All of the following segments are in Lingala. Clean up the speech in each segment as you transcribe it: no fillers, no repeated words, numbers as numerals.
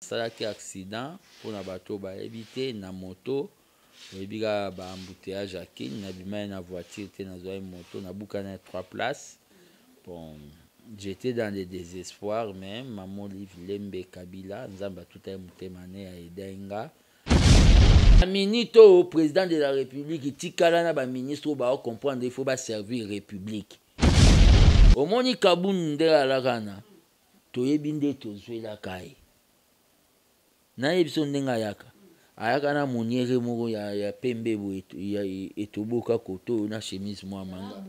salaki accident pour na bato ba éviter na moto ebika ba embouteillage akini na bima na voiture te na zoa moto na buka na 3 places. Bon, j'étais dans le désespoir même maman Lembe Kabila nzamba tout a mutemane ya edenga minito président de la République tikala na ba ministre ba comprendre il faut ba servir République omoni kabunde ala kana toyebi nde tozwela kai na yebiso ndenga yaka ayaka na moniere moko ya pembe bo etoboka koto na chemise mo manga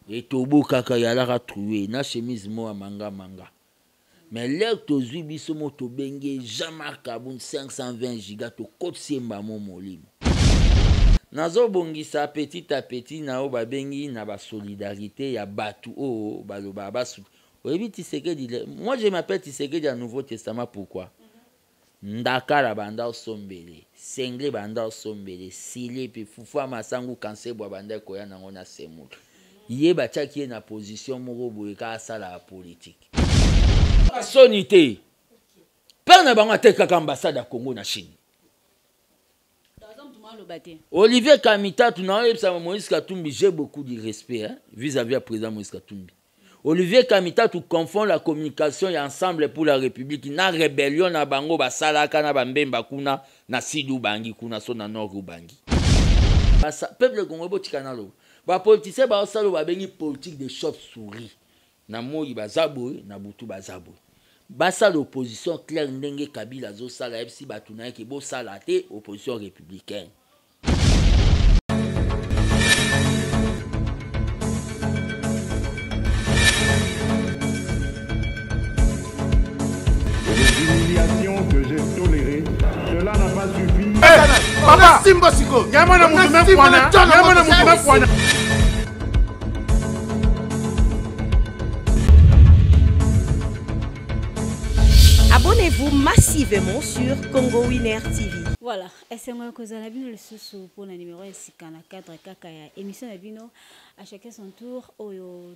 etoboka ka yalaka troué na chemise mo manga mais l'air tozwi biso mo to benge Jean-Marc Kabund 520 giga to kotemba mo molimo nazo bongisa petit à petit na o ba bengi na ba solidarité ya batu o baloba basu oyebi Tshisekedi moi je m'appelle Tshisekedi du Nouveau Testament pourquoi ndakala banda osombele sengle banda osombele sile pe fufa masangu kansebo banda koya nango na semul ye batiaki na position moko boye ka sala politique sonité père na bango atekaka ambassade ya Congo na Chine Olivier Kamita tu na yebisa Moïse Katumbi j'ai beaucoup de respect vis-à-vis à président Moïse Katumbi. Olivier Kamita tu confonds la communication et ensemble pour la République na rébellion na bango basalaka na bambemba kuna na sidu bangi kuna so na nord bangi. Basa peuple congolais botika na lo. Ba politicien ba osalo ba bengi politique de chauve-souris. Na moyi bazabo na butu bazabo. Basa l'opposition claire ndenge Kabila zo sala FC batuna ki bo sala te opposition républicaine. Que j'ai toléré, cela n'a pas suffi. Papa Simba Siko, Yamana Moumoume Fouana. Abonnez-vous massivement sur Congo Winner TV. Voilà, et c'est moi que vous avez le sous pour le numéro 6 cadre Kakaya. Émission Abino, à chacun son tour,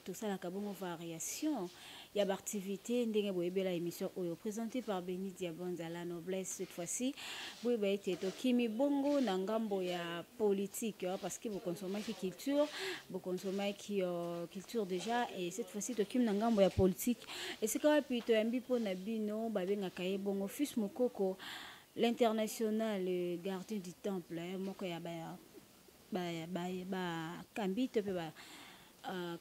tout ça la cabon variation. Il y a l'activité la émission présentée par Béni Diabonza la noblesse cette fois-ci. Vous avez été Kimi Bongo Nangambo ya politique parce que vous consommez qui culture, vous consommez qui culture déjà et cette fois-ci Kim Nangambo ya politique. Et c'est quand même plutôt un bipo Nabino Babenga Kaye Bongo fils Mokoko l'international gardien du temple moko ya Kambite pe ba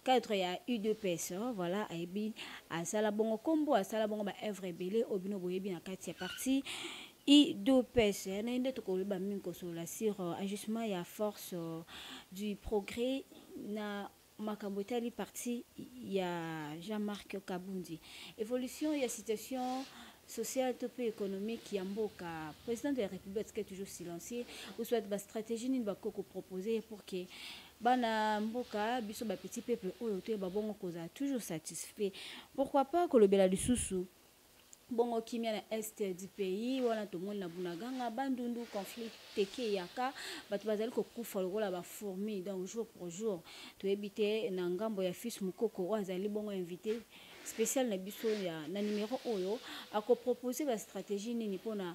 cadre ya UDPS voilà aibi à salabongo combo à salabongo ba œuvre belé obino boyebi na kati ya parti UDPS na inde to ko ba minko sur la sur ajustement ya force du progrès na makambo tali parti ya Jean-Marc Kabundi évolution ya situation sociale et économique qui mboka président de la République est toujours silencieux ou soit la stratégie ni ba koko proposer pour que bana mboka biso ba petit peuple oyo te ba bongo koza toujours satisfait pourquoi pas que le bela du sousou bongo kimia na est du pays wana to mona bunaganga bandundu conflit teke yaka batu bazali ko kufa lokola ba fourmi donc jour pour jour to éviter na ngambo ya fils mukoko azali bongo invité spécial na biso ya na numéro oyo ako proposer la stratégie nini pona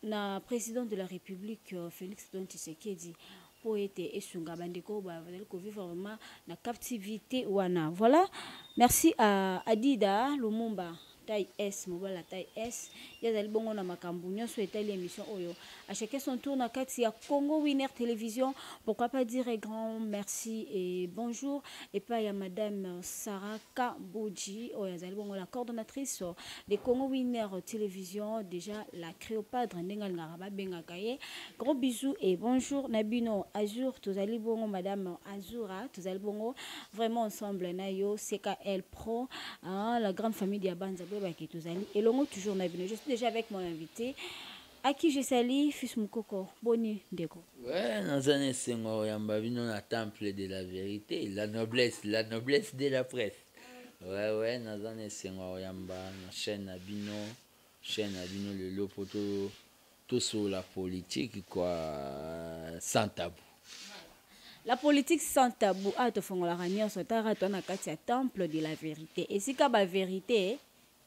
na président de la République Félix Tshisekedi pour être esunga bandeko ba vivre vraiment na captivité wana. Voilà, merci à Adida Lumumba taille S mobile taille S yazali bongo na makambu nyonso etali émission oyo à chacun son tour na kati ya Congo Winner Télévision. Pourquoi pas dire un grand merci et bonjour et pas ya madame Sarah Kabouji yazali bongo la coordonnatrice de Congo Winner Télévision déjà la Créopadre ndenga ngaraba benga kaye. Gros bisous et bonjour Nabino Azur tozali bongo madame Azura tozali bongo vraiment ensemble na yo CKL Pro la grande famille de Banza et l'on toujours Nabino. Je suis déjà avec mon invité à qui je salue fils Mukoko Boni Ndeko. Ouais, dans un instant yamba bino na temple de la vérité, la noblesse de la presse. Ouais, dans un instant yamba na chaîne Nabino le lopoto tout sur la politique quoi sans tabou. La politique sans tabou a te font la réunion sur ta na kati ya temple de la vérité. Et si ka ba vérité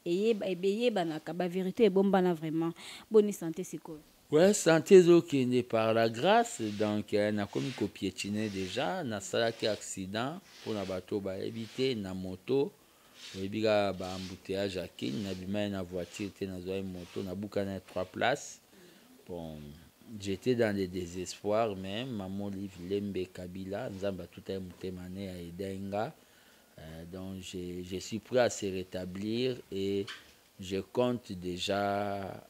et banaka ba vérité et bombana vraiment bonne santé c'est quoi. Ouais, santé zokende par la grâce, donc na komi ko piétiner déjà na salaki accident pour na bato ba éviter na moto ebika ba embouteillage akini na bima na voiture te na zoa moto na bukana 3 places. Bon, j'étais dans le désespoir même maman Liv Lembe Kabila nzamba tout a mutemane ya edenga. Donc je suis prêt à se rétablir et je compte déjà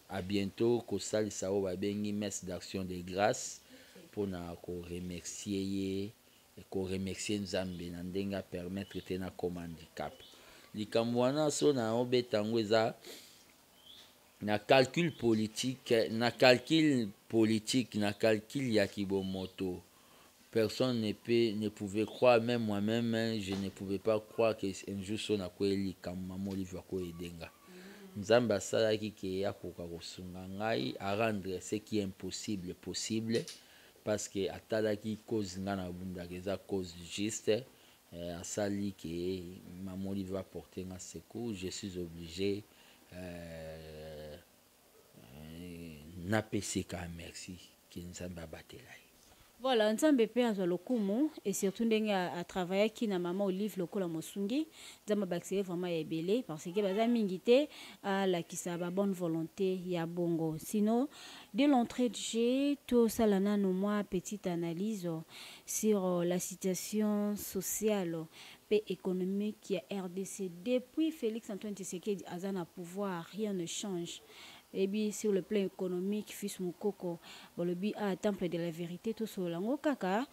à bientôt que ça va bengi messe d'action de grâce pour na ko remercier et ko remercier Nzambe na ndenga permettre te na comme handicap likamwana so na obetango eza na calcul politique na calcul ya kibomoto. Personne ne pouvait croire, même moi-même, je ne pouvais pas croire qu'un jour son a quoi li comme maman Olivier quoi edenga. Nzamba sala ki ke ya koka kosunga ngai à rendre ce qui est impossible possible parce que atala ki cause ngana bunda keza cause juste asali ke maman Olivier va porter un secours, je suis obligé na PCK merci ki nzamba batela. Voilà, Nzambe pe azwa lokumu et surtout ndenge a travailler qui na maman Olive lokola mosungi nzamba baxé vraiment ebelé parce que baza mingi te à la qui sa ba bonne volonté ya bongo. Sinon dès l'entrée de jeu tout ça là na moi petite analyse sur la situation sociale et économique qui a RDC depuis Félix Antoine Tshisekedi azana pouvoir, rien ne change. Et bien sur le plan économique fils mukoko bolobi à temple de la vérité tout cela ngo kaka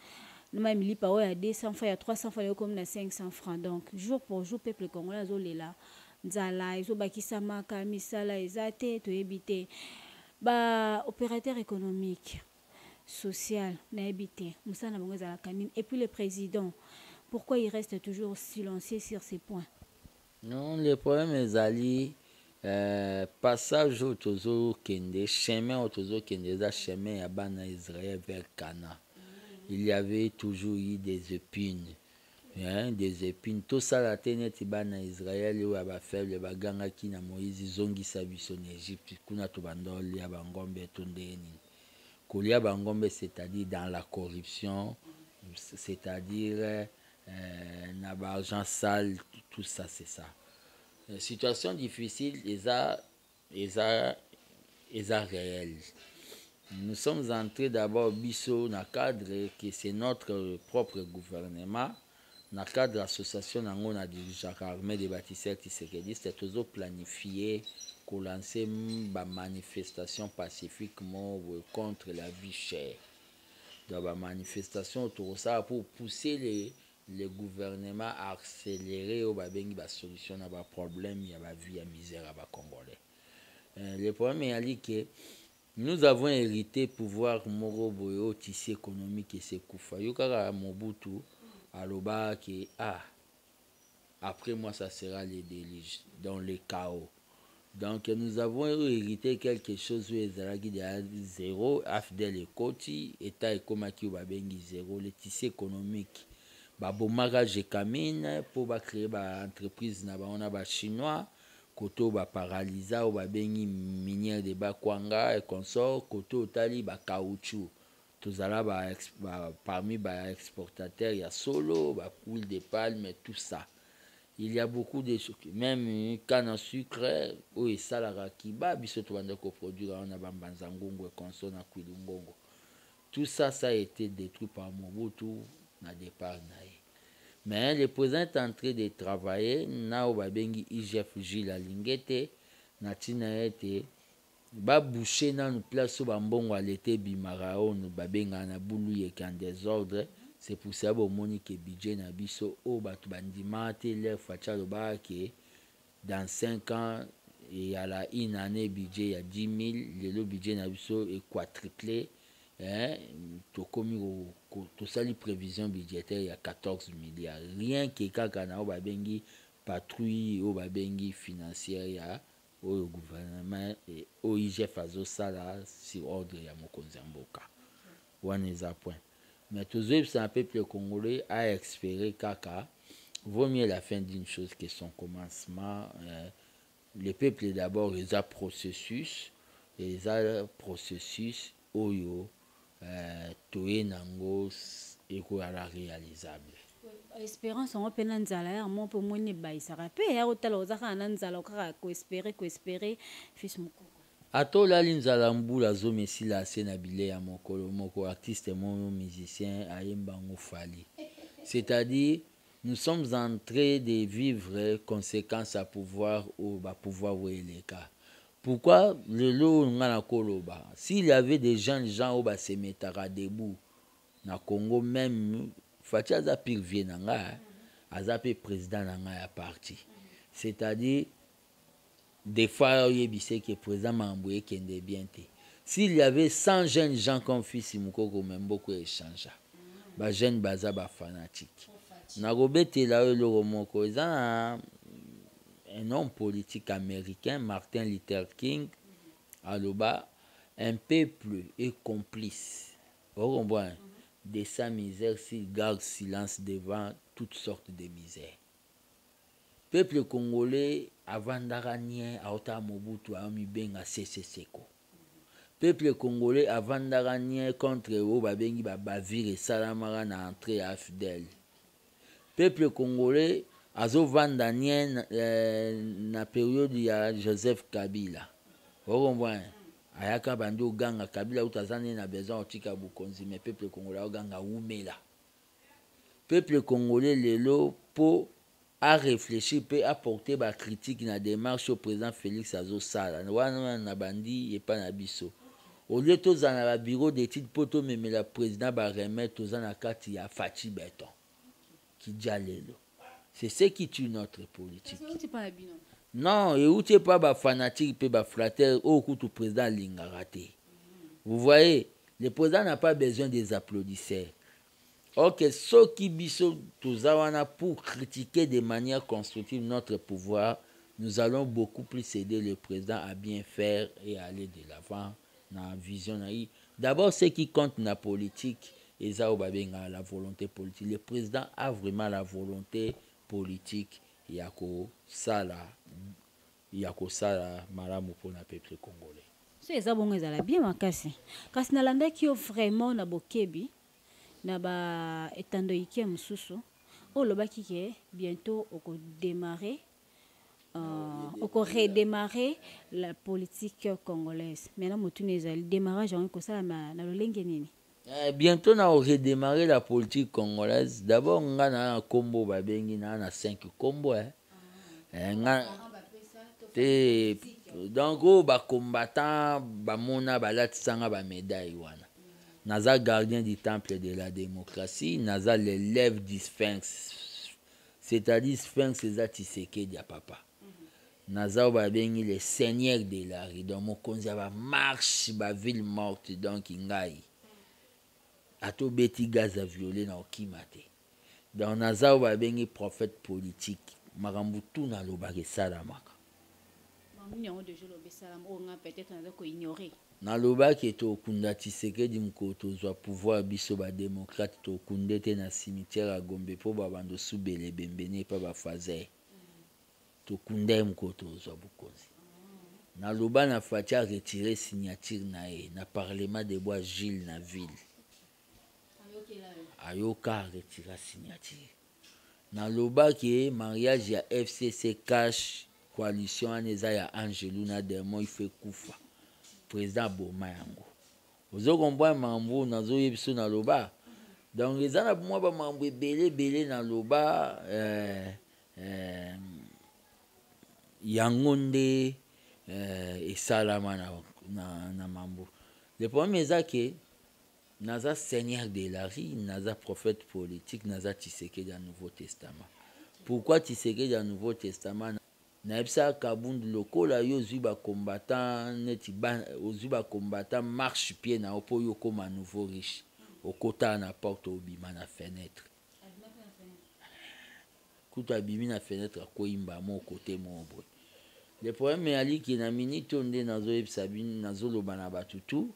nous même li pa ya 200 francs ya 300 francs comme na 500 francs donc jour pour jour peuple congolais azolela nzala izo bakisa maka misala ezate to ebité ba opérateur économique social na ebité musana bango za kanine et puis le président pourquoi il reste toujours silencieux sur ces points? Non, le problème est ali passage au tozo kende chemin au tozo kende za chemin ya bana Israël vers Cana. Il y avait toujours eu des épines, des épines. Tout ça la teneti bana Israël ou aba faible baganga ki na Moïse zongi sabiso en Égypte kuna to bandoli ya bangombe tondeni. Kolia bangombe c'est-à-dire dans la corruption, c'est-à-dire na ba argent sale, tout ça c'est ça. Situation difficile, est réelle. Nous sommes entrés d'abord biso dans le cadre que c'est notre propre gouvernement, dans le cadre de l'association on a déjà armée des bâtisseurs Tshisekedi, toujours planifié qu'on lance une manifestation pacifiquement contre la vie chère. Donc la manifestation autour de ça pour pousser le gouvernement a accéléré au babengi ba solution na ba problème ya ba vie ya misère à ba congolais. Le problème est que nous avons hérité pouvoir moro boyo tissu économique et c'est kufa yokaka Mobutu aloba que après moi ça sera les déluges dans le chaos. Donc nous avons hérité quelque chose où ezalaki de zéro afdel ekoti état ekomaki au babengi zéro le tissu économique babomaka Jekamine pour créer ba entreprise na baona ba chinois koto ba paralysa ou babengi minière de Bakwanga et consort koto tali ba caoutchouc tozala parmi ba exportateurs ya solo ba huile de palme et tout ça. Il y a beaucoup de choses, même canne à sucre ou ça la kiba biso to banda ko produire on a bambanza ngongo et consort na kwilungongo. Tout ça ça a été détruit par Mobutu na départ nae. Mais le président est en train de travailler na o babengi IGF Gilles Alingete na tina ete ba boucher na nous place ba mbongo à l'été bimara on babenga na bulu yeke en désordre. C'est pour ça que Monique budget na biso o batu bandima te leur facha lo ba ke dans 5 ans et à la une année budget il y a 10 000 le budget na biso est quadruplé. To komi to sali prévision budgétaire il y a 14 milliards rien que kaka na babengi patrouille au babengi financière ya au gouvernement et au IGF azo sala sur ordre ya mokonzi mboka waneza point. Mais toujours c'est un peuple congolais à espérer kaka vaut mieux la fin d'une chose que son commencement. le peuple d'abord les a processus oyo toye nango ekoyala réalisable. Espérance on peut nanzala ya mon pour moni baisaka pe ya otala ozaka nanzala okaka ko espérer fils moko atolali nzala mbula zomesila ase na bile ya mokolo moko artiste mon musicien ayembango fali. C'est-à-dire nous sommes en train de vivre conséquences à pouvoir ou à pouvoir les cas. Pourquoi le lot ngana koloba s'il y avait des gens au bas se mettra debout na Congo même Fatia aza pire vie nanga aza pe président nanga ya parti. C'est-à-dire des fois il y que président Mamboué kende bien te. S'il y avait 100 jeunes gens comme fils Mukoko même beaucoup échange. Ba jeune baza ba fanatique. Na robete la le moko eza un homme politique américain, Martin Luther King, aloba, un peuple est complice. Vous comprenez? De sa misère s'il garde silence devant toutes sortes de misères. Peuple congolais, avant d'aranien, a ota Mobutu a mis benga Seko. Peuple congolais, avant d'aranien, contre eux, babengi bavire salamara na entrée à Fidèle. Peuple congolais, azo vandanien na période ya Joseph Kabila. Vous comprenez? Ayaka bando ganga Kabila utazane na besoin otika bukonzi mais peuple congolais ganga umela. Peuple congolais lelo po a réfléchi peut apporter ba critique na démarche au président Félix Azo Sala. Wana na bandi et pas na biso. Au lieu tozana ba bureau d'études poto memela président ba remettre tozana kati ya Fachi Beton. Qui dialelo. C'est ce qui tue notre politique. Non, et où tu pas ba fanatique pe ba flatteur au coup tout président Lingarate. Vous voyez, le président n'a pas besoin des applaudisseurs. Ok, ceux qui biso tozawana pour critiquer de manière constructive notre pouvoir, nous allons beaucoup plus aider le président à bien faire et à aller de l'avant dans la vision. D'abord, ce qui compte dans la politique, et ça, la volonté politique. Le président a vraiment la volonté politique. Yako sala malamu pour le peuple congolais. C'est ça bon ezala bien makasi. Kasi nalanda ki vraiment na bokebi na ba etando ikie mususu. O lobaki ke bientôt oko redémarrer la politique congolaise. Maintenant motune ezali démarrage en ko sala na lolenge nini. Bientôt na redémarrer la politique congolaise. D'abord nga na kombo babengi na 5 kombo donc ba combattant ba mona balatisanga ba médaille wana. Naza gardien du temple de la démocratie, naza l'élève du Sphinx. C'est-à-dire Sphinx eza Tshisekedi ya papa. Naza babengi le seigneur de la rue. Donc mokonzi ba marche ba ville morte donc ngai. Ato beti gaz à violer na okimate. Dans naza babengi prophète politique. Marambu tout na lobake salamaka. Na lobake to kunda Tshisekedi mkoto zwa pouvoir biso ba démocrate to kundete na cimetière à Gombe po babando subele bembene pa ba fazer. To kunde mkoto zwa bukonzi. Na loba na fatia retirer signature na e na parlement de bois Gilles na ville. Ayoka retirer signature. Na loba ki mariage ya FCC cash coalition aneza ya Angeluna Dermo ife kufa président Boma yango ozo komboa mambo nazo yebiso na loba donc ezana mwa ba mambo belé na loba yango nde esalama na mambo. Le problème est que naza seigneur de la rue, naza prophète politique, naza Tshisekedi dans le Nouveau Testament. Pourquoi Tshisekedi dans le Nouveau Testament? Naebsa kabundu lokola yo zuba combattant neti ban ozuba combattant marche pied na opo yo comme un nouveau riche au kota na porte obima na fenêtre. Kuta bimi na fenêtre ko imba mon côté mon boy. Le problème est ali qui na minute onde nazo ebsa bin nazo lobana batutu.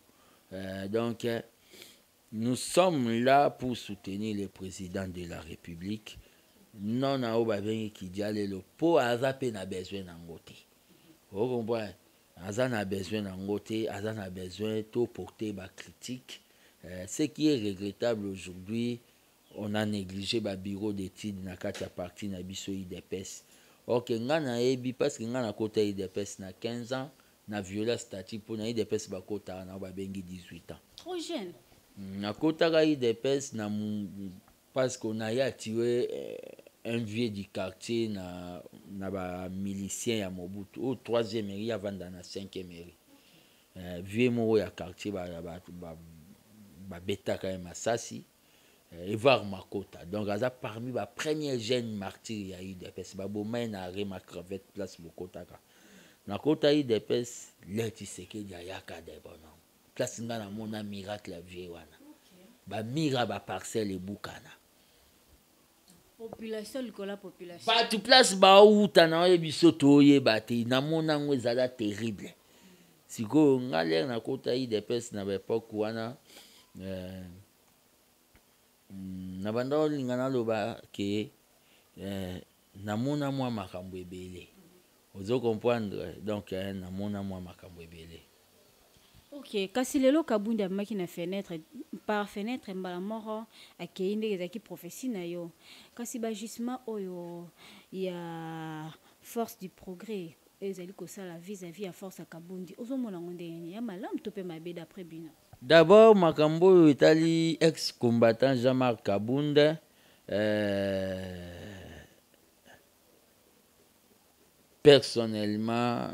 Donc nous sommes là pour soutenir le président de la République. Non na obabengi ki dialelo po azape na besoin nangote. Vous comprenez? Azan a besoin d'en Azan a besoin de porter ma critique. Ce qui est regrettable aujourd'hui, on a négligé le bureau d'études dans la partie de l'IDPS. Ok, ngana ebi parce que ngana kota IDPS na 15 ans, na viola statut pour na IDPS ba kota na ba bengi 18 ans. Trop jeune. Na kota ga IDPS na parce qu'on a tué un vieux du quartier na ba milicien ya Mobutu au 3e mairie avant dans la 5e mairie. Vieux mo ya quartier ba beta quand même Masasi. Evar Makota. Donc, ça parmi les premiers jeunes martyrs, il y a eu des pèses. Baboma na ma crevette place Mokota. Na kota il des pèses, là tu sais que y a yaka des bonhommes. Place ngana mona miracle la vie wana. Ba mira ba parcelle et bukana. Population la population. Ba tu place ba uta na e bisoto ye bati na mona ngwezala terrible. Siko ngale na kota il des pèses na ba époque wana na banda olingana loba ke namona mwa makambo ebele. Ozo comprendre donc namona mwa makambo ebele. Ok, kasi lelo kabunda maki na fenêtre par fenêtre mbala moro akeinde ezaki prophétie na yo. Kasi ba justement oyo ya force du progrès ezali ko sala vis-à-vis à force à Kabundi. Ozo mona ngondeni ya malam to pe mabe d'après bino. D'abord, Makambo Itali, ex-combattant Jean-Marc Kabunda, personnellement,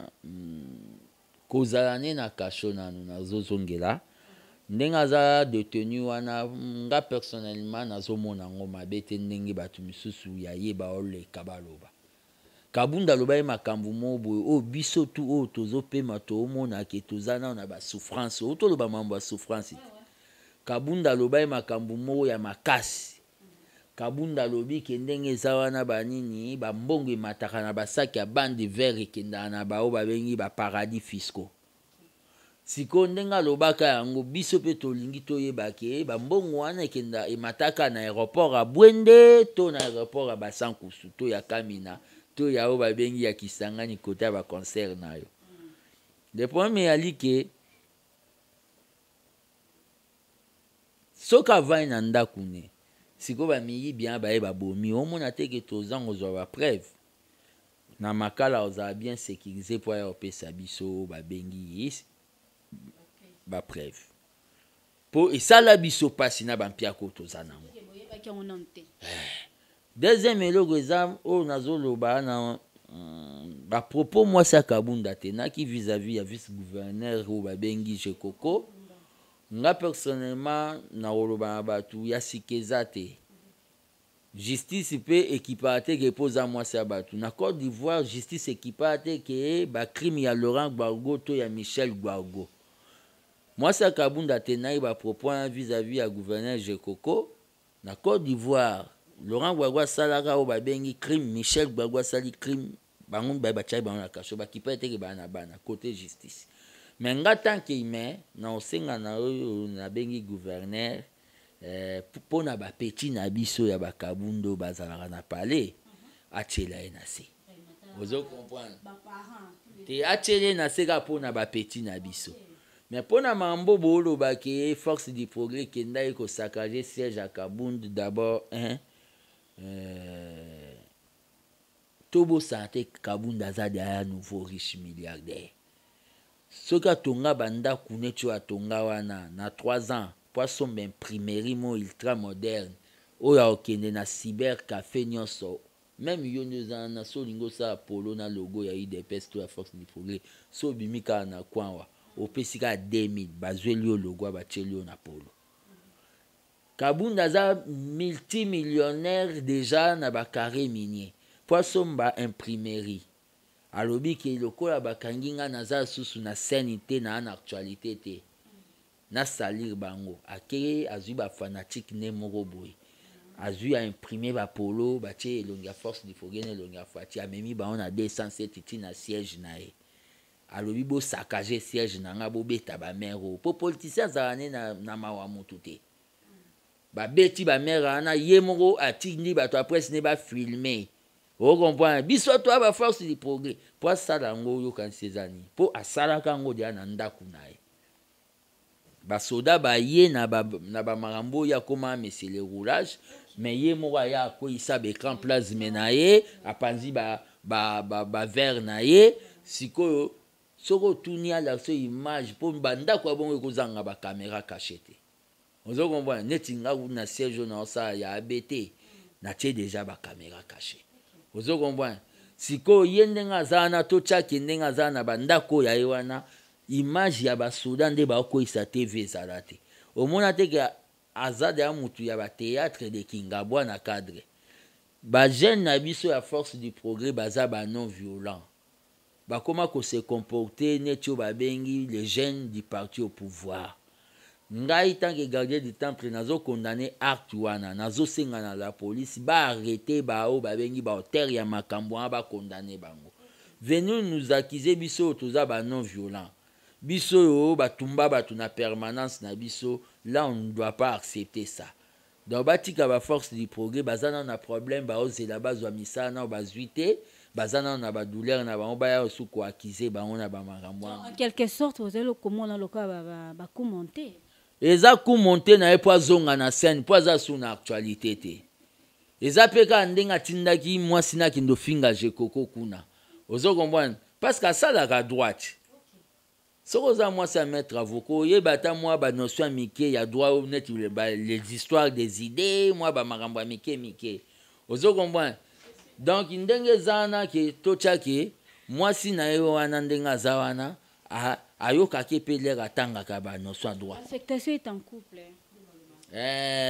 kozalane na kashona na zozongela, ndengaza détenu wana, nga personnellement na zomona ngoma bete ndenge batu misusu ya yeba ole kabaloba. Kabunda loba makambu mobo o biso tu o tozo pe mato mona ke tozana na ba souffrance o to loba mambo ya souffrance. Kabunda loba makambu mo ya makasi. Kabunda lobi ke ndenge zawana banini ba mbongo mataka na ba sac ya bande vert kenda na ba o ba bengi ba paradis fiscaux. Siko ndenga lobaka yango biso pe tolingi toyeba ke ba mbongo wana kenda e mataka na aéroport a Bwende to na aéroport a Basankusu to ya Kamina. Ya oba bengi ya Kisangani côté ba concert na yo. Le premier ali ke soka va na ndakune. Siko ba miyi bien ba e ba bomi o mona te ke tozango zo ba preuve. Na makala oza bien sécurisé pour ya opesa biso ba bengi is ba preuve. Po esala biso pasi na ba mpia ko tozanango. Deuxième éloge exam au nazoloba na ba propos moi ça Kabunda tena qui vis-à-vis ya vice-gouverneur ou ba bengi Jekoko nga personnellement na oloba batu ya sikezate justice pe équipate que posa moi ça batu na Côte d'Ivoire justice équipate que ba crime ya Laurent Gbagbo to ya Michel Gbagbo moi ça Kabunda tena ba propos vis-à-vis ya gouverneur Jekoko na Côte d'Ivoire Laurent Gbagbo salaka o ba bengi crime Michel Gbagbo sali crime bango ba chai bango na kasho ba kipete ke bana côté justice mais nga tant que humain na osenga na oyo na bengi gouverneur pour na ba petit na biso ya ba Kabundo bazalaka na palais atela na se ozo comprendre te atela na se ka pour na ba petit na biso mais pour na mambo bolo ba ke force du progrès kenda ko saccager siège à Kabundo d'abord Tobo santé Kabunda za derrière nouveau riche milliardaire. Soka tonga banda kunecho atonga wana na 3 ans poisson imprimerie mo ultra moderne oya okende na cyber café nyonso même yo na solingo sa polo na logo ya IDPS to la force du progrès so bimika na kwanwa opesika 2000 bazweli logo ba chelio na polo. Kabunda za multimillionnaire déjà na ba carré minier. Poisson ba imprimerie. Alobi ke lokola ba kanginga na za susu na sanité na actualité te. Na salir bango. Akeye azui ba fanatique ne moko boy. Azui a imprimer ba polo ba che longa force du fogene longa fati amemi ba on a 207 na siège na e. Alobi bo saccager siège na nga bo beta ba mero. Po politicien za na mawa mutute. Ba beti ba mère ana yemoko atindi bato après ne ba filmer Vous comprenez? Biso toi ba force du progrès. Pour ça dango yo kan sezani. Pour asala kango dia na ndaku nae. Ba soda ba ye na ba marambo ya koma mais le roulage. Mais ye moko ya ko isa be grand place menaye apanzi ba verre na ye sikoyo soko tunia la so image po banda kwa bongo kozanga ba caméra cachete. Ozo comprendre neti nga na siège na ça ya ABT na tie déjà ba caméra cachée. Ozo comprendre sikoyo yende nga zana to chaki ndenga zana banda ko ya ewana image ya ba soda nde ba ko isa TV salate. Omona te ke azade ya mutu ya ba théâtre de Kingabwa na cadre. Ba jeune na biso ya force du progrès baza ba non violent. Ba comment ko se comporter netio ba bengi les jeunes du parti au pouvoir. Ngai tant que gardien du temple nazo condamné acte wana nazo senga na la police ba arrêter ba o ba bengi ba terre ya makambo ba condamné bango. Venu nous accuser biso toza ba non violent. Biso yo batumba batu na permanence na biso, là on ne doit pas accepter ça. Donc batika ba force du progrès bazana na problème ba ozela bazwa misana bazuite bazana na ba douleur na ba ya osu ko accuser ba on na ba marambo. En quelque sorte vous allez comment dans le cas ba commenter. Eza ku monter na epo zonga na scène po za sous na actualité te. Eza peka ndenga tindaki mwasi na kindo finga je koko kuna. Ozo comprendre parce que ça la droite. Sokoza moi ça mettre avocat ye bata moi ba notion mike ya droit honnête les histoires des idées moi ba marambo mike ozo comprendre donc ndenge zana ke tochake moi si na yo wana ndenga za wana ayoka ke pele ratanga ka ba notion droit affectation est en couple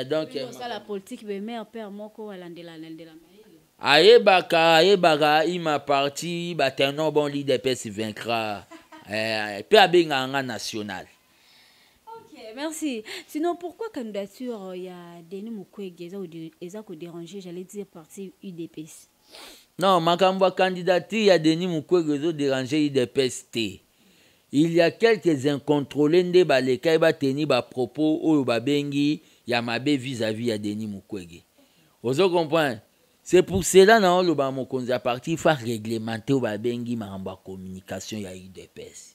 donc ça la politique be mère père moko alandela ayebaka ima parti ba tenor bon leader PS vaincra. Peu à national. Ok, merci. Sinon, pourquoi candidature il y a Denis Mukwege eza ko déranger, j'allais dire parti UDPS. Non, ma candidature il y a Denis Mukwege zo déranger UDPS T. Il y a quelques incontrôlés nde baleka ba teni ba propos oyo ba bengi ya mabe vis-à-vis ya Denis Mukwege. Ozo comprendre? C'est pour cela na le ba mokonzi a parti fa réglementer au ba bengi maramba communication ya UDPS.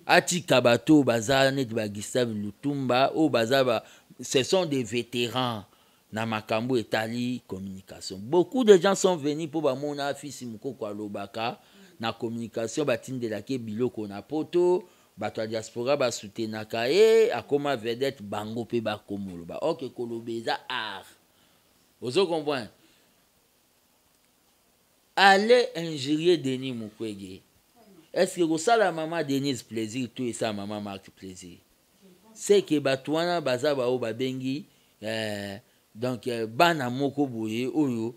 Ati kabato baza net ba Gustave Lutumba o baza ba ce sont des vétérans na makambo etali communication. Beaucoup de gens sont venus pour ba mona fils mukoko alobaka na communication batindela ke biloko na poto bato diaspora ba soutenaka akoma vedette bango pe ba komolo ba OK kolobeza art. Ozo comprendre? Allez injurier Denis Mukwege. Est-ce que vous savez la maman Denise plaisir tout et ça maman Marc plaisir? C'est que batouana baza ba o babengi donc bana moko boye oyo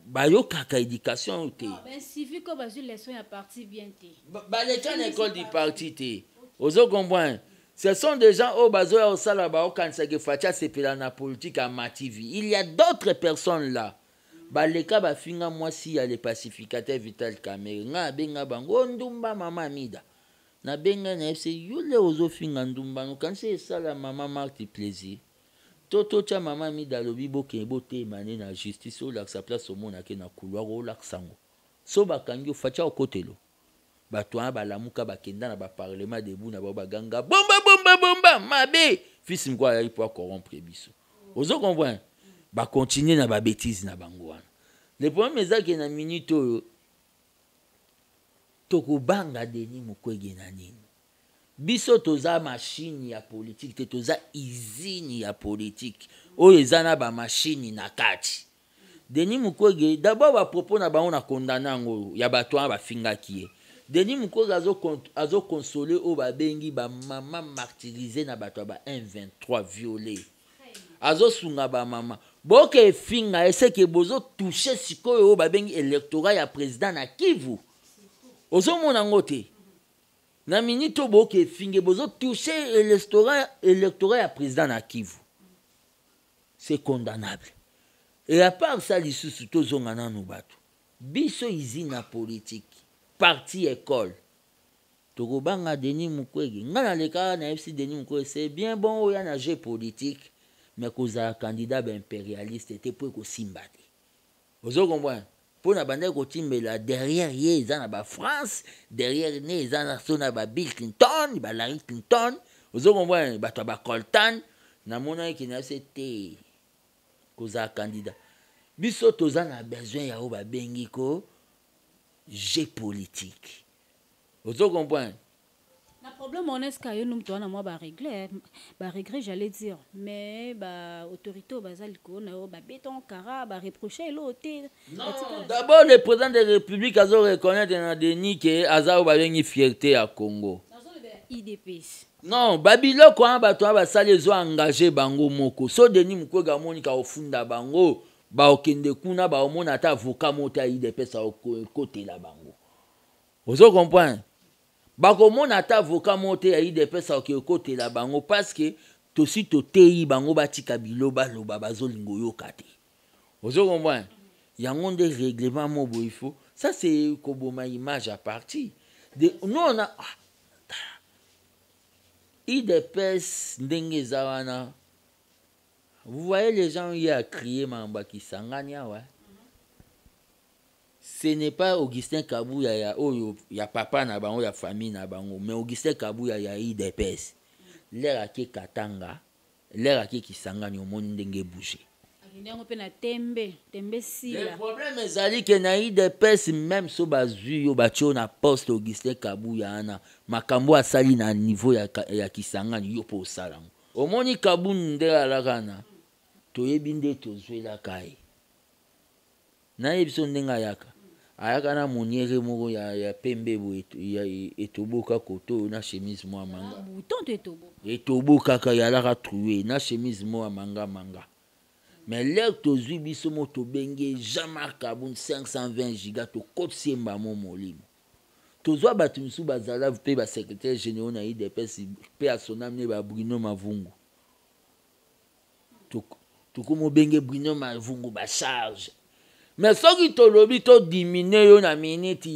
ba yo kaka éducation te. Ben suffit que bazu leçon ya parti bien te. Ba les can école du parti te. Ozo comprendre? Ce sont des gens au bazo ya osala ba o kanisa ke facha sepela na politique à Mativi. Il y a d'autres personnes là. Baleka ba finga mwasi ya les pacificateurs Vital Kamerhe nga benga bango ndumba mama mida na benga na FC yule ozo finga ndumba no kanse sala mama Marti plaisir toto cha mama mida lobi boke bote mané na justice o la sa place au mona ke na couloir o la sango so bakangi facha okotelo bato ba lamuka bakenda na ba parlement debout na ba ganga bomba mabe fils mko ya pour corrompre biso ozo comprendre ba continuer na ba bêtise na bango wana. Le problème est que na minute toko banga Denis Mukwege na nini. Biso toza machine ya politique te toza usine ya politique. Oyo ezana ba machine na kati. Denis Mukwege d'abord ba propos na bango na condamner ngo ya bato ba finga kié. Denis Mukwege azo consoler o ba bengi ba mama martyrisé na bato ba 123 violé. Azo sunga ba mama boke finga ese ke bozo toucher sikoyo ba bengi électorat ya président na Kivu ozo mona ngote na minito boke finge bozo toucher électorat ya président na Kivu c'est condamnable et à part ça lisusu tozonga nanu bato biso izina politique parti école tokobanga Denis Mukwege nga na leka na FC Denis Mukwege c'est bien bon oya na jeu politique mais kozala candidat impérialiste était pour kosimba te. Ozo comprendre pour na bande kotimbela derrière ye eza na ba France, derrière ne eza na so na ba Bill Clinton, ba Larry Clinton. Ozo comprendre bato ba Colton na mona ki na c'était kozala candidat. Biso toza na besoin ya o ba bengi ko jeu politique. Ozo comprendre. Le problème, on est ce qu'il y a nous doit moi ba régler, j'allais dire, mais ba autorité basaliko na ba béton cara ba reprocher l'autre. Non, d'abord le président de la République a reconnaître dans Denis que Azao ba une fierté à Congo. IDPS. Non, Babilo quand bato ba sali zo engagé bango moko. So Denis Mukwege monika ofunda bango, ba okende kuna ba omona ata avocat mota IDPS au côté la bango. Vous comprenez? Bakomona ata avocat monte ya IDPS au côté la bango parce que tosi totei bango batika biloba loba bazolingo yokate. Vous comprenez? Yango des règlements mobo il faut. Ça c'est koboma image à partir de nous on a IDPS ndenge zawana. Vous voyez les gens y a crié mamba qui sanganya ouais. Ce n'est pas Augustin Kabouya ya oyo ya papa na bango ya famille na bango mais Augustin Kabouya ya IDPS l'air ake Katanga l'air ake Kisangani au monde ndenge bouger le problème ezali que na IDPS même so bazui yo batio na poste Augustin Kabouya ana makambo asali na niveau ya Kisangani yo po sala omoni Kabuni nde alakana toyebi nde tozwela kai na yebiso ndenga yaka ayaka na moniere moko ya pembe bo etoboka koto na chemise mo manga bouton etoboka ka yalaka troué na chemise mo manga mais l'air tozui biso mo to benge Jean-Marc Kabun 520 giga to kotsiemba mo molimo tozwa batu misu bazala pe ba secrétaire général na IDPS pe asonamne ba Bruno Mavungu to komo benge Bruno Mavungu ba charge. Mais ce qui te lobby to diminuer yo na minute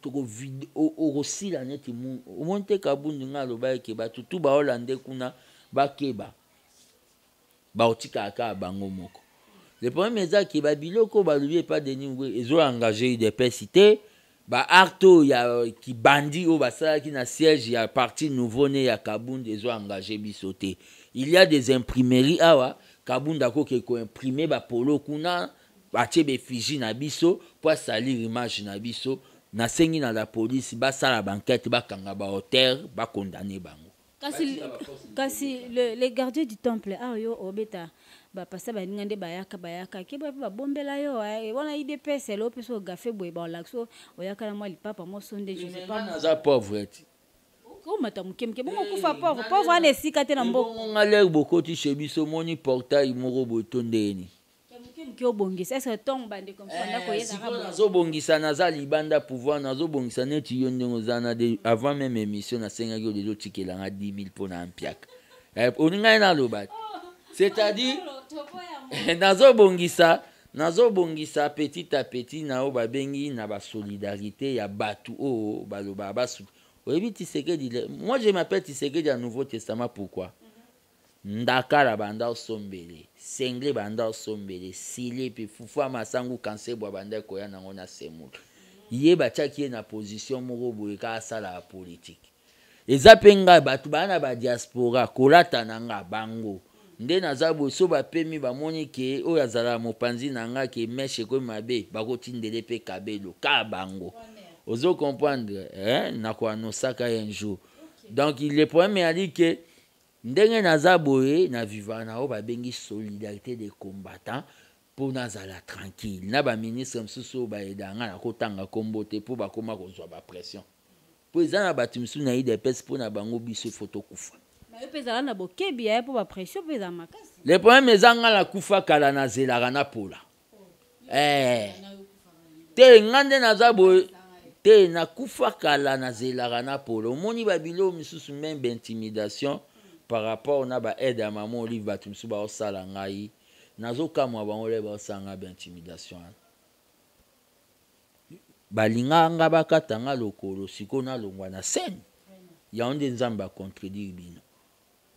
to ko vide o aussi la net mu o monte Kabundu nga lo ba ke ba tutu ba Hollandais kuna ba keba ba otika aka bango moko. Le problème est que ba biloko ba lui pas de niveau ezo engagé des persité ba arto ya ki bandi o ba sala ki na siège ya parti nouveau né ya Kabundu ezo engagé bisoté. Il y a des imprimeries awa Kabunda ko ke ko imprimer ba polo kuna batie be fiji na biso pour salir image na biso na sengi na la police ba sala banquette ba kanga ba auteur ba condamner bango kasi les gardiens du temple yo obeta ba passa ba ngande bayaka ke ba bombela yo wana IDPS lo peso gafe boy ba lakso oyaka na mali papa mo sonde je sais pas na za pauvreté ko mata mukemke bon kufa pauvre ane sikate na mboko ngale bokoti chebiso moni portail moko botondeni qui obongisa est-ce que ton bande comme ça ndako yeza ka nazo bongisa naza libanda pouvoir nazo bongisa neti yo ndenge ozana de avant même émission na senga yo de tikela nga 10 000 pour na ampiaka oninga na lobat c'est-à-dire nazo bongisa petit à petit na o babengi na ba solidarité ya batu o baloba basu oyebi Tshisekedi moi je m'appelle Tshisekedi du Nouveau Testament pourquoi ndakala banda osombele sengle banda osombele sile pe fufa masangu kanse bwa banda koya nango na semulu ye bachaki na position moko boye ka sala politique eza penga batu bana ba diaspora kolata nanga bango nde nazabo so ba pemi ba moni ke o yazala mopanzi nanga ke meshe ko mabe bakotindele pe kabelo ka bango ozo comprendre na kwa no saka un jour donc il est problème a dit que ndenge nazaboye na vivana o babengi solidarité des combattants pour nazala tranquille na ba ministre msusu ba edanga na kotanga kombote pour bakoma kozwa ba pression pour ezana batu msusu na IDPS pour na bango biso photo kufa mais pezala na bokebi ya pour ba pression peza makasi le problème ezanga la kufa kala na zelaka na pola te ngande nazaboye te na kufa kala na zelaka na pola omoni babilo msusu même intimidation par rapport na ba aide à maman Olive batumsu ba osala ngai nazo kamwa bango le ba osanga ba intimidation balinga nga bakatanga lokolo siko na longwa na scène ya onde nzamba contredire bino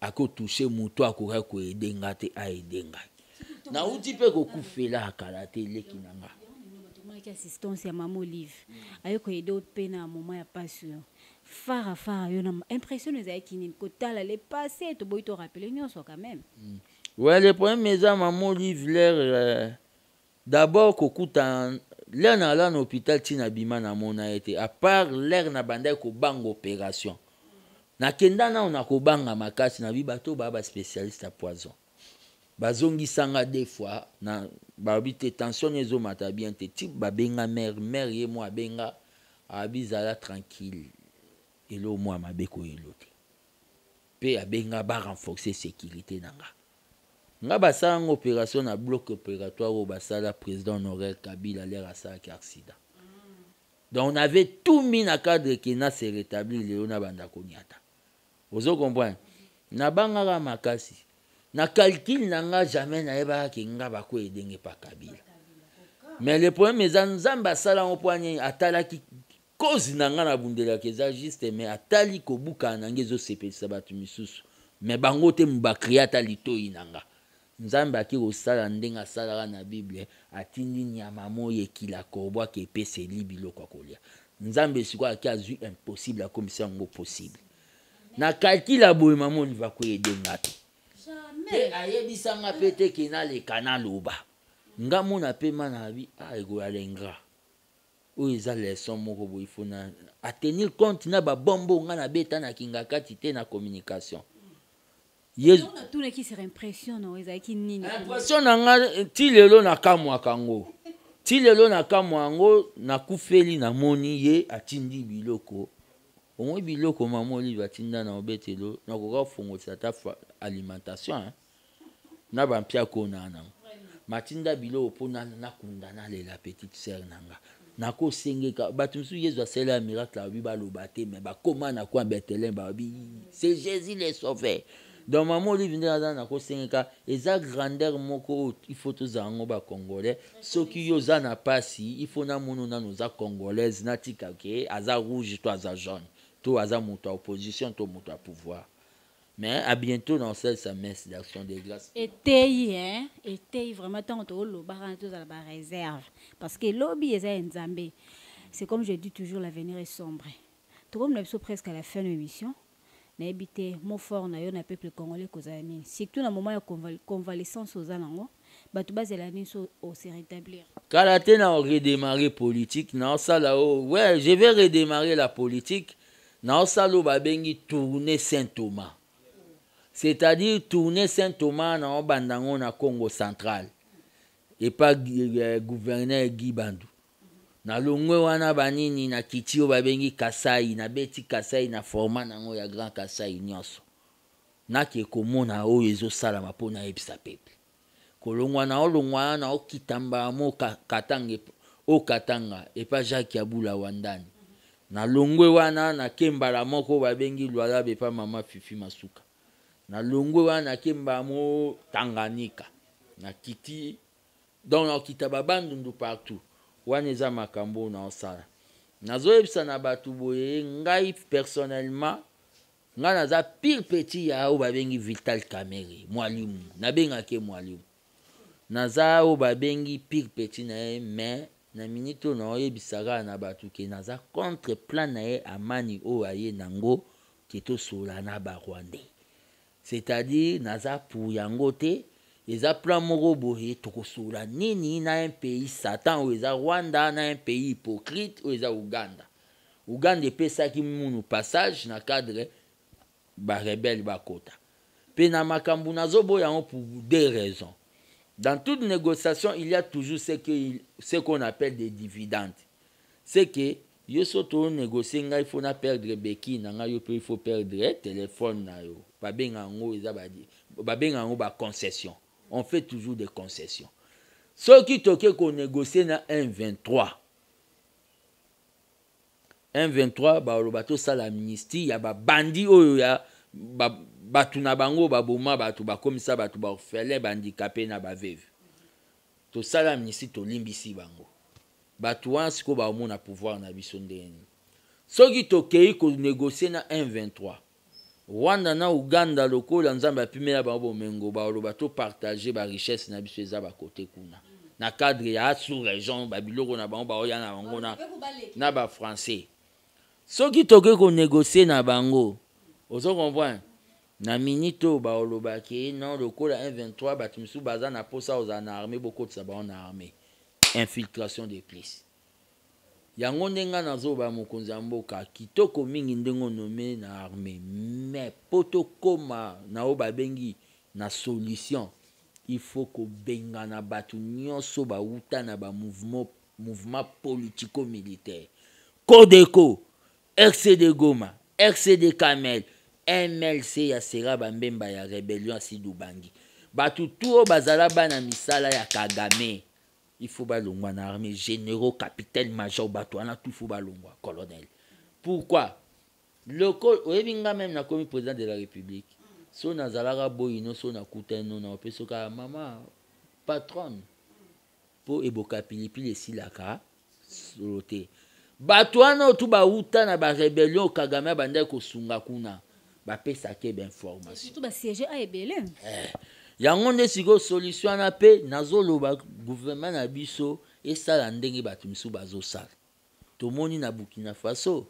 akotouche moto akoka koyede nga te ayede ngai nauti mpe kokufela akala te eleki na nga tomonaki assistance ya mama Olive ayo koyede mpe na moment ya pasi yo fara yo na impression ezalaki nini kotala le passé toboyi torapele nyonso quand même. Ouais, le problème eza mama Olive l'air d'abord kokuta l'air na la na hôpital tina bima na mona ete à part l'air na banda ko banga opération na kenda na ona ko banga makasi na bi bato ba spécialiste à poison bazongi sanga des fois na babite tension ezo mata bien te type babenga mère ye mo abenga abizala tranquille elo mo mabeko elote pe abenga ba renforcer sécurité nanga nga basala une opération na bloc opératoire au basala président honoraire Kabila l'air à ça qui accident. Donc on avait tout mis na cadre qui na se rétablir Léona banda konyata. Vous comprenez? Na bangara makasi. Na calcul nanga jamais na eba ki nga ba ko edenge pa Kabila. Mais le problème est nzamba sala on poignet atala ki cause nanga na bundela keza juste mais atali ko buka nangezo sepelisa batu misusu. Mais bango te mbakriata litoi nanga. Nzambe aki osala ndenga salaka na Bible atindi nyama moye kila kobwa ke pese libilo kwa kolia. Nzambe siko aki azu impossible a comme ça ngo possible. Na calcula boye mama Olive ko yede ngate. Jamais. Ayebisa nga pete kina le canal oba. Nga mona pe mana bi ego alengra. O eza leçon moko boye fona a tenir compte na ba bombo nga na beta na kinga kati te na communication. Yesu na tuna ki sera impression no ezaki nini impression nga ti lelo na kamwa kango ti lelo na kamwa ngo na kufeli na moni ye atindi biloko omwe biloko mama Olive atinda na obetelo na koka fongo ta alimentation na bampia kona na matinda biloko pona na kundana le la petite sœur nanga na ko sengeka batumsu Yesu asela miracle abi baloba te mais ba koma na kwa betelen ba bi c'est Jésus le sauveur. Donc maman Olive ndana na ko sengeka eza grandeur moko il faut tous zango ba congolais ceux qui yoza na pasi il faut na mono na noza congolaise na tika ke aza rouge to aza jaune to aza moto opposition to moto à pouvoir mais à bientôt dans sa messe d'action de grâce était vraiment tant to lo ba to za la réserve parce que lobby eza nzambe c'est comme je dis toujours l'avenir est sombre tout comme nous sommes presque à la fin de l'émission. N'habité mon fort na yo na peuple congolais kozani surtout na moment ya convalescence aux anango batu bazelani so au se rétablir kala te na redémarrer politique na sala ouais je vais redémarrer la politique na sala babengi tourner Saint-Thomas c'est-à-dire tourner Saint-Thomas na bandango na Congo central et pas gouverneur Guy Bandou na longwe wana banini na kitio babengi Kasai na beti Kasai na format nango ya Grand Kasai nyonso na ke komona oyo ezosala mapona ebisa pepe kolongwa na olongwa na okitamba mo katange o katanga et pas Jacques Yabula Wandani na longwe wana na kembala moko babengi Lwala bepa mama Fifi Masuka na longwe wana kemba mo Tanganyika na kiti donc na kitaba bandundu partout waneza makambo na osala nazoyebisa na batu boye ngai personnellement nga naza pire petit ya o babengi Vital Kamerhe mwalimu nabengaki mwalimu naza o babengi pire petit na mais na minito na oyebisaka na batu ke naza contre plan na ye amani o aye nango keto sola na ba Rwandais c'est-à-dire naza pour yango te eza plan moko boye tokosola nini na un pays satan ou eza Rwanda na un pays hypocrite ou eza Uganda epesaki munu passage na cadre ba rebelle bakota pe na makambu nazobo yango pour deux raisons. Dans toute négociation il y a toujours ce qu'on appelle des dividendes. C'est que yo soto négocier nga il faut na perdre beki na nga yo pe il faut perdre téléphone na yo babenga ngo eza babenga ngo ba concession. On fait toujours des concessions. Ceux qui toquent qu'on négocie na 1,23. 1,23, bah le bateau ça l'amnistie, y a ba bandi oyo ya batu na bango ba boma batu ba comme ça batu ba orphelin ba handicapé na ba veuve. To ça l'amnistie to limbisi bango. Batu wan siko ba mona pouvoir na biso ndeni. Ceux qui toquent qu'on négocie na 1,23. Rwanda na Uganda lokola nzambe apimela bango bomengo ba to partager ba richesse na biso eza ba côté kuna na cadre ya sous région ba biloko na bango ba oya na bango na ba français soki toke ko négocier na bango ozo comprendre na minito ba olobaki non lokola 123 batimisu baza na posa oza na armée beaucoup de ba na armée infiltration des polices yango ndenga nazoba mokonzi ya mboka kitoko mingi ndengo nome na armée mais poto koma na o babengi na solution il faut ko benga na batu nyonso ba uta na ba mouvement politico militaire Codeco RCD Goma RCD Kamel MLC ya sera bambemba ya rébellion Sidou Bangi batu tuo bazala bana misala ya Kagame. Il faut balongwa na armée généraux, capitaine, major, batouana, tout faut balongwa, colonel. Pourquoi? Le col, oebinga même na comme président de la République. So na zalara boyino, so na kouteno na ope so ka maman patronne. Po eboka pilipili silaka solote. Batouana tout ba uta na ba rébellion Kagame bande ko sunga kuna. Ba pesa ke ben information. Tout ba siège a ebele. Yango nde siko solution na pe nazoloba gouvernement na biso esala ndenge bato misu bazosala. Tomoni na Burkina Faso.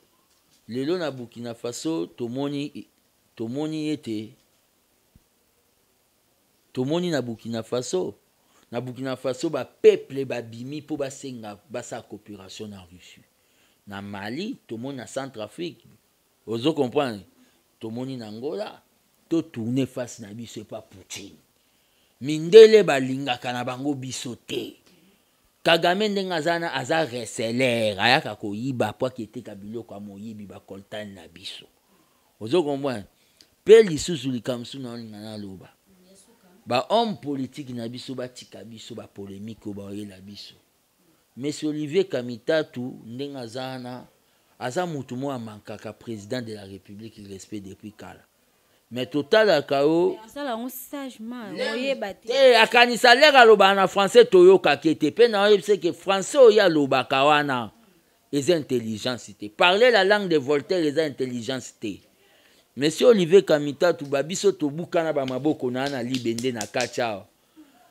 Lelo na Burkina Faso tomoni ete. Tomoni na Burkina Faso. Na Burkina Faso ba peuple ba bimi po basenga basa coopération na Russie. Na Mali tomoni na Centrafrique. Ozo comprendre. Tomoni na Angola. To tourner face na biso pas Poutine. Mindele balingaka na bango biso te. Kagame ndenga zana aza reseller ayaka koyiba po kete kabiloko ya moyibi bakoltani na biso. Ozo comprendre. Pe lisusu likamsu na olinga na loba. Ba homme politique na biso batika biso ba polémique ba oyela biso. Monsieur Olivier Kamitatu ndenga zana aza mutu mo amankaka président de la République il respect depuis kala. Mais total akao ça on sagement oyeba te akanisa leka loba na français toyoka kete pe na oyebise que français oya loba kawana les intelligence te parler la langue de Voltaire les intelligence te. Monsieur Olivier Kamitatu babiso tobuka na ba maboko na libende na kacha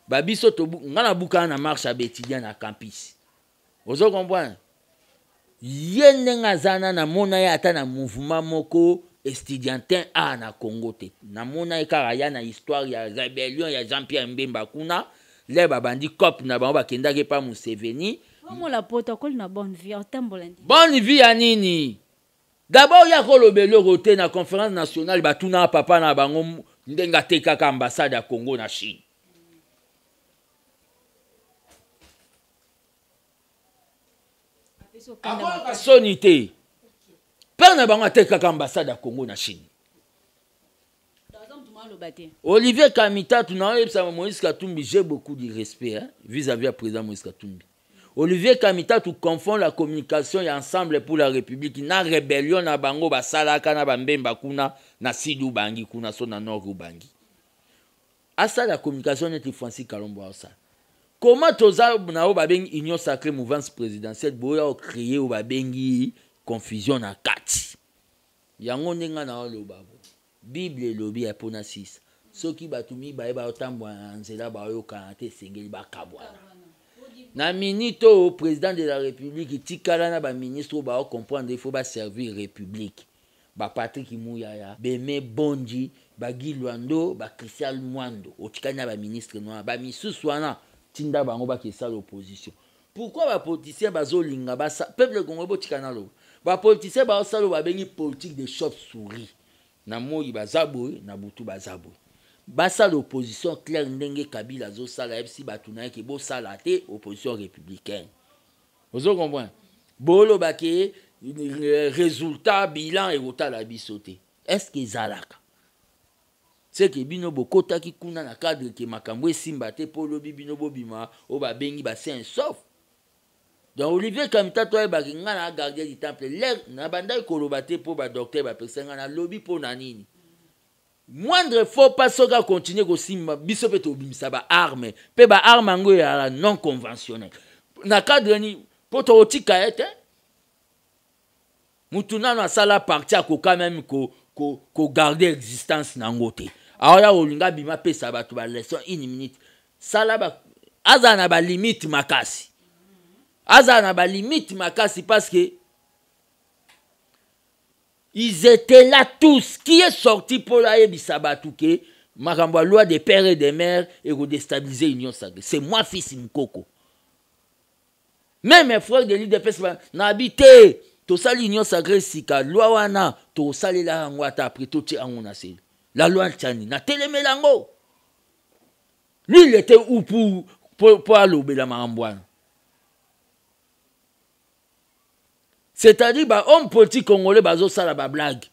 babiso tobuka ngana buka na marche à étudiant na campus ozo comprendre yende ngazana na mona ya ata na mouvement moko estudiantin a na Congo te na mona ekara ya na histoire ya rébellion ya Jean-Pierre Mbemba kuna le babandi cop na bango bakendaki pa Museveni comment la protocole na bonne vie otambolandi bonne vie ya nini d'abord ya kolobelo roté na conférence nationale batuna papa na bango ndenga tekaka ambassade ya Congo na Chine avant sonité père na bango tekaka ambassade ya Congo na Chine. Olivier Kamitatu na yebisa Moïse Katumbi j'ai beaucoup de respect vis-à-vis à président Moïse Katumbi. Olivier Kamitatu confond la communication et ensemble pour la République na rébellion na bango basalaka na bambemba kuna na Sidou Bangi kuna so na Nord Bangi. Asa la communication était Francis Kalombo asa. Comment toza na babengi union sacrée mouvance présidentielle boya créer o babengi confusion na kati. Yango ndenga na olobabo. Bible lobi ya pona 6. Soki batumi ba otambwa nzela ba yo kanate sengeli ba kabwana. Na minito président de la République tikala na ba ministre ba comprendre il faut ba servir République. Ba Patrick Muyaya, Beme Bonji, ba Gilwando, ba Christian Mwando, otikana ba ministre noir, ba misusu wana tinda bango ba kesa l'opposition. Pourquoi ba politiciens bazolinga ba peuple congolais botikana lo. Ba politiciens ba osalo ba bengi politique de chauve-souris. Na moyi bazaboy na butu bazaboy. Basa l'opposition claire ndenge Kabila zo sala FC batuna ke bo sala te opposition républicaine. Vous comprenez? Bolo baké résultat bilan et ota la bisoté. Est-ce que zalaka? C'est que bino bokota ki kuna na cadre ke makambo simba te polo bino bobima o ba bengi ba saint sauf. Donc Olivier Kamitatu e ba kinga na gardien du temple l'air na banda koloba te po ba docteur ba personne na lobby po na nini. Moindre faut pas soka continuer ko simba biso pe to bimisa ba arme pe ba arme ngo ya non conventionnel. Na cadre ni poto otika ete mutuna na sala parti ko quand même ko ko garder existence nango te. Alors là olinga bima pesa bato ba leçon 1 minute. Sala ba azana ba limite makasi. Azana ba limite makasi parce que ils étaient là tous. Qui est sorti pour la Ebisabatouke, Makambo loi des pères et des mères et pour déstabiliser l'Union sacrée. C'est moi, fils Mkoko. Même mes frères de l'IDPS n'habitaient. Tout ça, l'Union sacrée, sika loi wana, tout ça, les la ngwata après tout tché angonase. La loi tchani, na télémélango. Lui, il était où pour aller la marambouane. C'est-à-dire, homme politique congolais, bazo sala ba blague.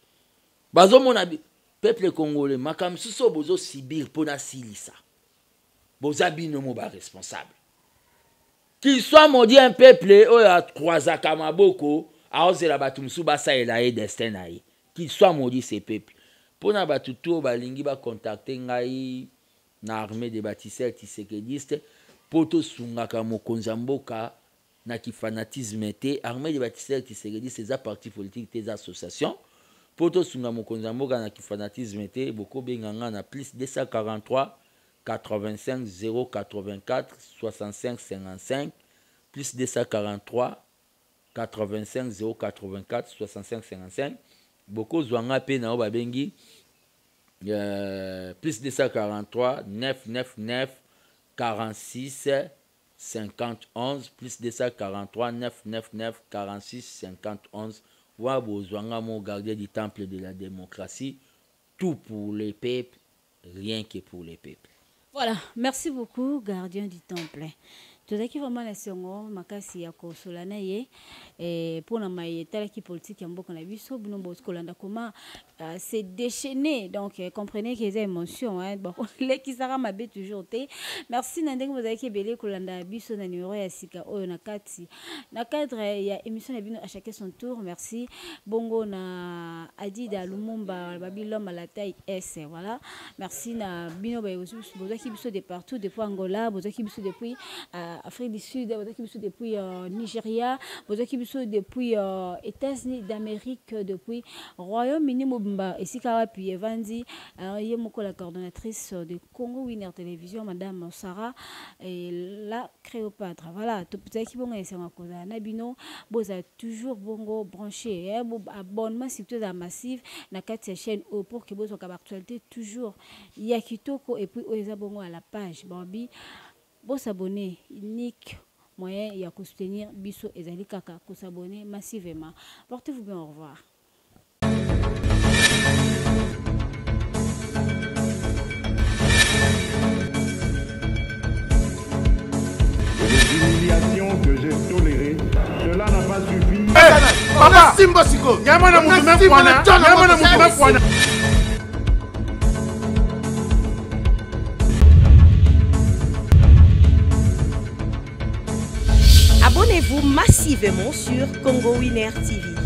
Bazo mon abi, peuple congolais, makam suso bozo sibir pona silisa. Boza binomo ba responsable. Qu'il soit maudit un peuple, oya croisa kamaboko, aoze la batumsu basa ela e destin aye. Qu'il soit maudit ces peuples. Pona batuto balingi ba contacter ngai na armée des bâtisseurs tisekedistes, poto sungaka mokonza mboka. Na ki fanatisme te armée des bâtisseurs qui se redit ces partis politiques des associations poto sunga mokonza mboka na ki fanatisme te boko benganga na plus 243 85 084 65 55 plus 243 85 084 65 55 boko zwanga pe na ba bengi plus 243 999 46 5011 plus 243 999 46 5011. Wa bozwanga mon gardien du temple de la démocratie. Tout pour les peuples, rien que pour les peuples. Voilà, merci beaucoup, gardien du temple. Tout ça qui vraiment la songo makasi ya kosolana ye et pour na mai telle qui politique ya mboka na biso bino boskolanda comment c'est déchaîné donc comprenez que les émotions hein bon les qui sera mabe toujours té merci nandeng vous avez kebele kolanda biso na numéro ya sika oyo na kati na cadre ya émission na bino à chacun son tour merci bongo na Adida Lumumba Babylon Malatai S voilà merci na bino ba bozo ki biso de partout depuis Angola bozo ki biso depuis Afrique du Sud, depuis Nigeria, depuis États-Unis d'Amérique, depuis Royaume-Uni, et si puis Evandi, la coordonnatrice de Congo Winner Télévision, Madame Sarah, et la Créopatre. Voilà, tout petit qui bon c'est ma cause. Nabino, boza toujours bongo branché, abonnement surtout à massif, na quatre chaîne pour que bozo actualité toujours. Yakitoko et puis oza bongo à la page, Bambi. Bon s'abonner, unique moyen ya soutenir biso ezali kaka ko s'abonner massivement. Portez-vous bien, au revoir. Les humiliations que j'ai tolérées, cela n'a pas suffi. Papa Simba Siko, Yamana Moumé Kwana. Abonnez-vous massivement sur Congo Winner TV.